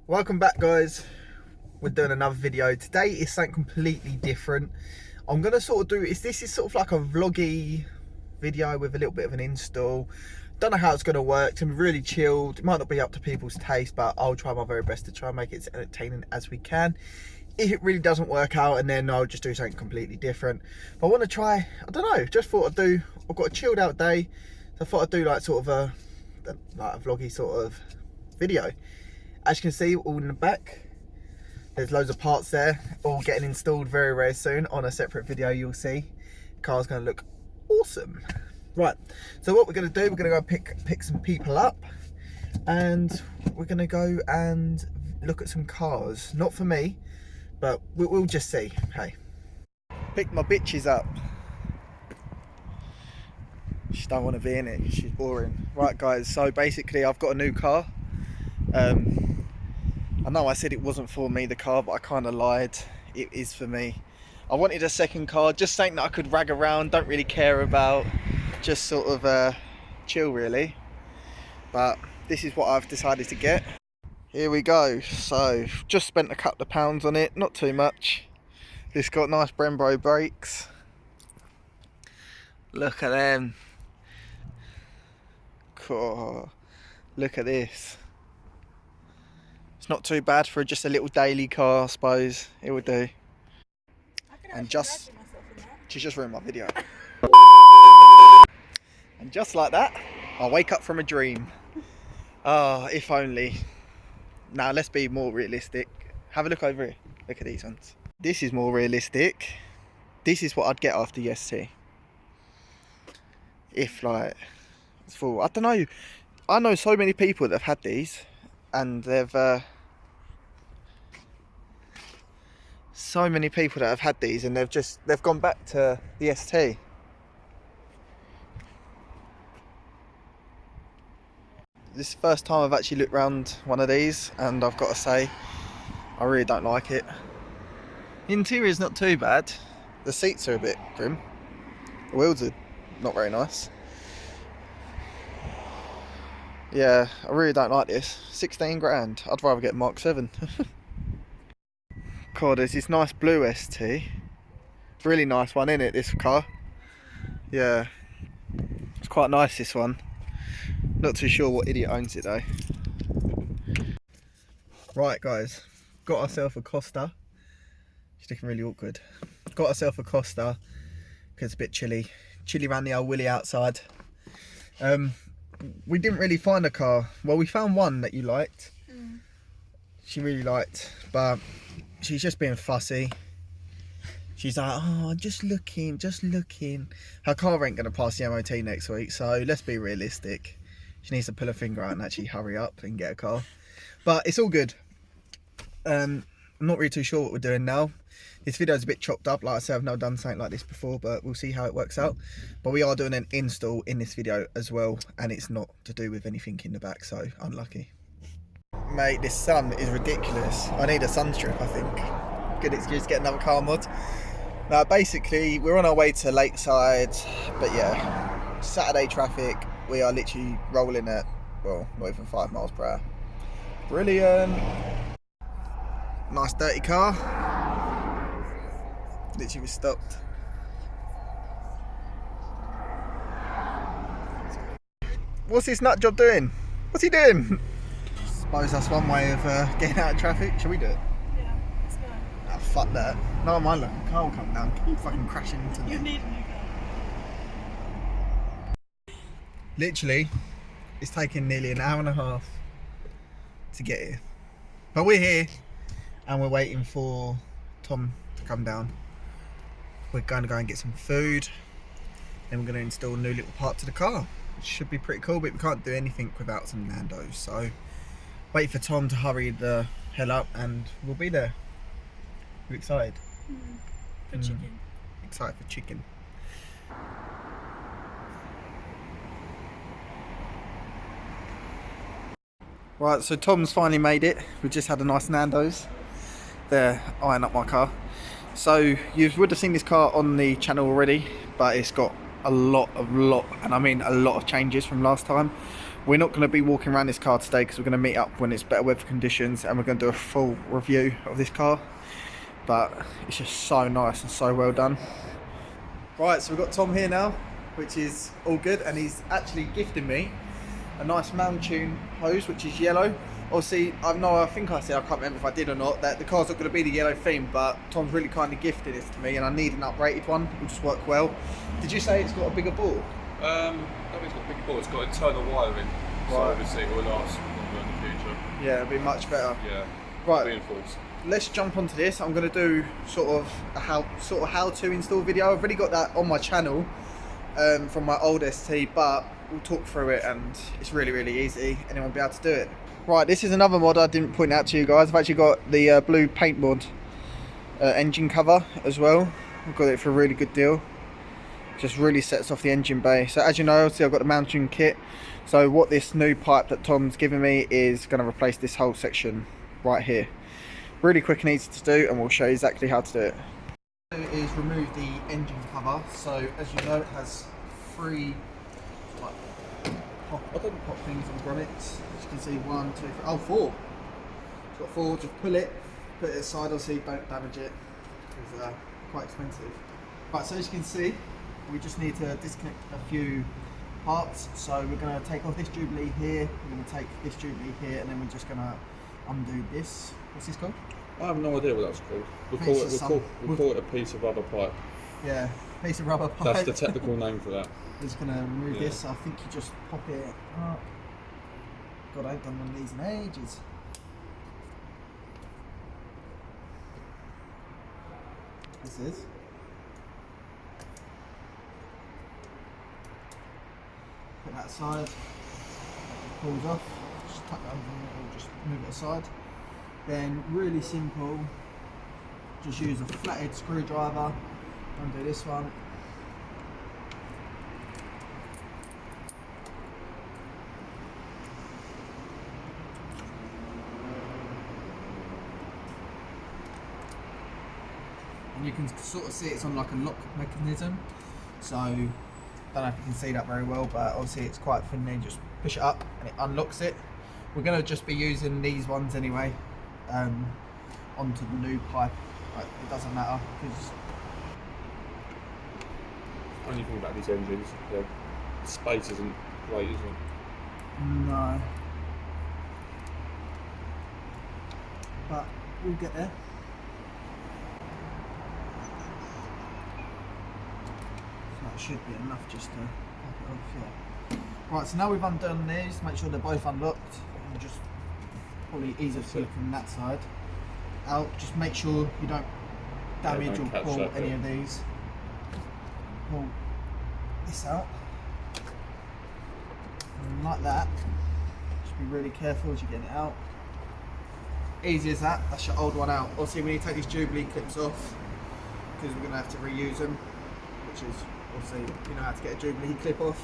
Welcome back, guys. We're doing another video. Today is something completely different. I'm gonna sort of do this is sort of like a vloggy video with a little bit of an install. Don't know how it's gonna work. It's gonna be really chilled. It might not be up to people's taste, but I'll try my very best to try and make it as entertaining as we can. If it really doesn't work out, and then I'll just do something completely different. But I want to try, I don't know, just thought I've got a chilled out day, so I thought I'd do like sort of a vloggy sort of video. As you can see, all in the back, there's loads of parts there, all getting installed very, very soon. On a separate video, you'll see. The car's going to look awesome. Right, so what we're going to do, we're going to go pick some people up, and we're going to go and look at some cars. Not for me, but we'll just see. Hey, pick my bitches up. She don't want to be in it, she's boring. Right guys, so basically I've got a new car. I know I said it wasn't for me, the car, but I kind of lied. It is for me. I wanted a second car, just something that I could rag around, don't really care about, just sort of chill really. But this is what I've decided to get. Here we go. So just spent a couple of pounds on it, not too much. It's got nice Brembo brakes. Look at them. Cool. Look at this. It's not too bad for just a little daily car, I suppose. It would do. And just, she just ruined my video. And just like that, I wake up from a dream. Ah, if only. Now let's be more realistic. Have a look over here. Look at these ones. This is more realistic. This is what I'd get after the ST. If like, it's full. I don't know. I know so many people that have had these, and they've so many people that have had these, and they've gone back to the ST. This is the first time I've actually looked around one of these, and I've got to say, I really don't like it. The interior is not too bad. The seats are a bit grim. The wheels are not very nice. Yeah, I really don't like this. 16 grand. I'd rather get Mark 7. God, there's this nice blue ST. Really nice one, isn't it, this car? Yeah. It's quite nice, this one. Not too sure what idiot owns it though. Right guys, got ourselves a Costa. She's looking really awkward. Got ourselves a Costa because it's a bit chilly. Chilly around the old willy outside. We didn't really find a car. Well, we found one that you liked. She really liked, but she's just being fussy. She's like, oh, just looking. Her car ain't gonna pass the MOT next week, so let's be realistic. She needs to pull her finger out and actually hurry up and get a car. But it's all good. I'm not really too sure what we're doing now. This video is a bit chopped up. Like I said, I've never done something like this before, but we'll see how it works out. But we are doing an install in this video as well, and it's not to do with anything in the back, so unlucky. Mate, this sun is ridiculous. I need a sun strip, I think. Good excuse to get another car mod. Now, basically, we're on our way to Lakeside, but yeah, Saturday traffic. We are literally rolling at, well, not even 5 miles per hour. Brilliant. Nice dirty car. Literally was stopped. What's this nut job doing? What's he doing? Suppose that's one way of getting out of traffic. Shall we do it? Yeah, let's go. Ah, fuck that. No, my luck. The car will come down. Fucking crashing into me. You need a new car. Literally, it's taken nearly an hour and a half to get here. But we're here, and we're waiting for Tom to come down. We're going to go and get some food, then we're going to install a new little part to the car, which should be pretty cool, but we can't do anything without some Nando's, so wait for Tom to hurry the hell up and we'll be there. You excited? For chicken. Excited for chicken. Right, so Tom's finally made it. We just had a nice Nando's. They're eyeing up my car. So you would have seen this car on the channel already, but it's got a lot, and I mean a lot of changes from last time. We're not going to be walking around this car today because we're going to meet up when it's better weather conditions and we're going to do a full review of this car. But it's just so nice and so well done. Right, so we've got Tom here now, which is all good, and he's actually gifted me a nice Mountune hose, which is yellow. Obviously, I think I said, I can't remember if I did or not, that the car's not going to be the yellow theme, but Tom's really kindly gifted this to me, and I need an uprated one. It will just work well. Did you say it's got a bigger bore? I think it's got a bigger bore. It's got internal wiring, so obviously it will last longer in the future. Yeah, it'll be much better. Yeah. Right. Reinforced. Let's jump onto this. I'm going to do sort of a how to install video. I've already got that on my channel from my old ST, but we'll talk through it, and it's really easy. Anyone will be able to do it. Right, this is another mod I didn't point out to you guys. I've actually got the blue paint mod engine cover as well. I've got it for a really good deal. Just really sets off the engine bay. So as you know, obviously I've got the Mountune kit. So what this new pipe that Tom's given me is going to replace this whole section right here. Really quick and easy to do, and we'll show you exactly how to do it. Is remove the engine cover. So as you know, it has three pop things on grommets. As you can see, 1, 2, 3, oh, 4. It's got 4. Just pull it, put it aside. Obviously, don't damage it. It's quite expensive. Right, so as you can see, we just need to disconnect a few parts. So we're going to take off this Jubilee here. We're going to take this Jubilee here, and then we're just going to undo this. What's this called? I have no idea what that's called. We'll call it a piece of rubber pipe. Yeah, piece of rubber pipe. That's the technical name for that. We're just going to remove this. I think you just pop it up. God, I haven't done one of these in ages. This is. Put that aside. It pulls off. Just tuck that under or just move it aside. Then, really simple, just use a flathead screwdriver, undo this one. And you can sort of see it's on like a lock mechanism, so I don't know if you can see that very well, but obviously it's quite thin there. Just push it up and it unlocks it. We're going to just be using these ones anyway. Onto the new pipe. It doesn't matter because only thing about these engines, the space isn't great, is it? No, but we'll get there. So that should be enough just to pop it off. Yeah. Right, so now we've undone these. Make sure they're both unlocked. And just probably easier to look from that side out. Just make sure you don't damage or pull any of these. Pull this out. And like that. Just be really careful as you get it out. Easy as that. That's your old one out. Obviously we need to take these Jubilee clips off because we're going to have to reuse them, which is obviously, you know how to get a Jubilee clip off.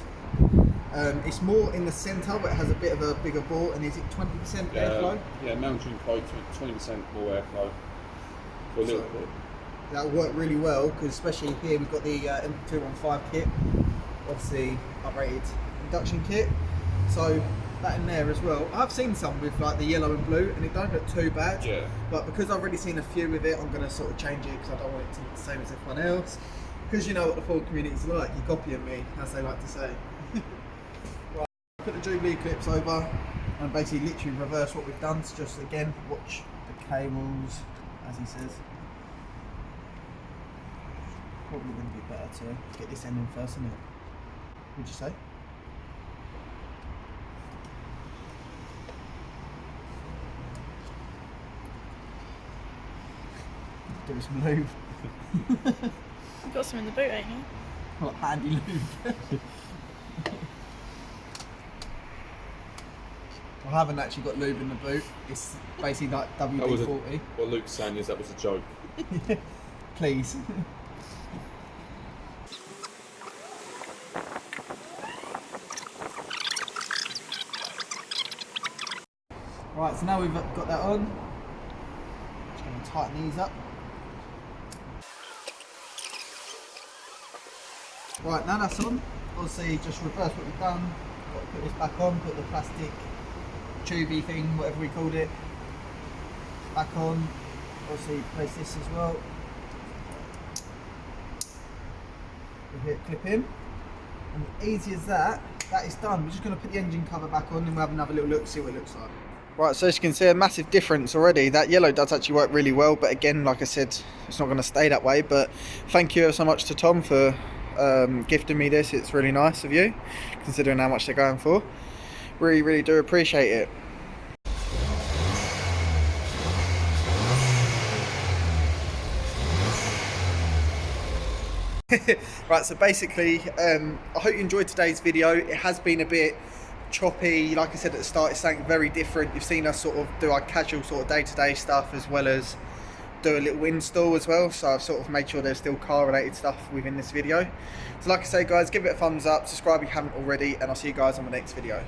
It's more in the centre, but it has a bit of a bigger bore. And is it 20% airflow? Yeah, Mountune quote 20% more airflow for a little bit. That'll work really well because especially here we've got the M215 kit, obviously uprated induction kit. So that in there as well. I've seen some with like the yellow and blue, and it don't look too bad. Yeah. But because I've already seen a few with it, I'm going to sort of change it because I don't want it to look the same as everyone else. Because you know what the Ford community's like, you're copying me, as they like to say. Put the Jubilee clips over and basically literally reverse what we've done. So just again watch the cables, as he says. Probably going to be better to get this end in first, isn't it? Would you say? Do some lube. You've got some in the boot, ain't you? What handy lube? I haven't actually got lube in the boot. It's basically like WD-40. What Luke's saying is that was a joke. Please. Right, so now we've got that on. Just going to tighten these up. Right, now that's on. Obviously, just reverse what we've done. Got put this back on, put the plastic tubey thing, whatever we called it, back on. Obviously place this as well. We hit clip in, and easy as that, that is done. We're just going to put the engine cover back on and we'll have another little look, see what it looks like. Right, so as you can see, a massive difference already. That yellow does actually work really well, but again, like I said, it's not going to stay that way. But thank you so much to Tom for gifting me this. It's really nice of you, considering how much they're going for. Really, really do appreciate it. Right, so basically, I hope you enjoyed today's video. It has been a bit choppy. Like I said at the start, it's something very different. You've seen us sort of do our casual sort of day-to-day stuff, as well as do a little install as well. So I've sort of made sure there's still car-related stuff within this video. So like I say, guys, give it a thumbs up, subscribe if you haven't already, and I'll see you guys on the next video.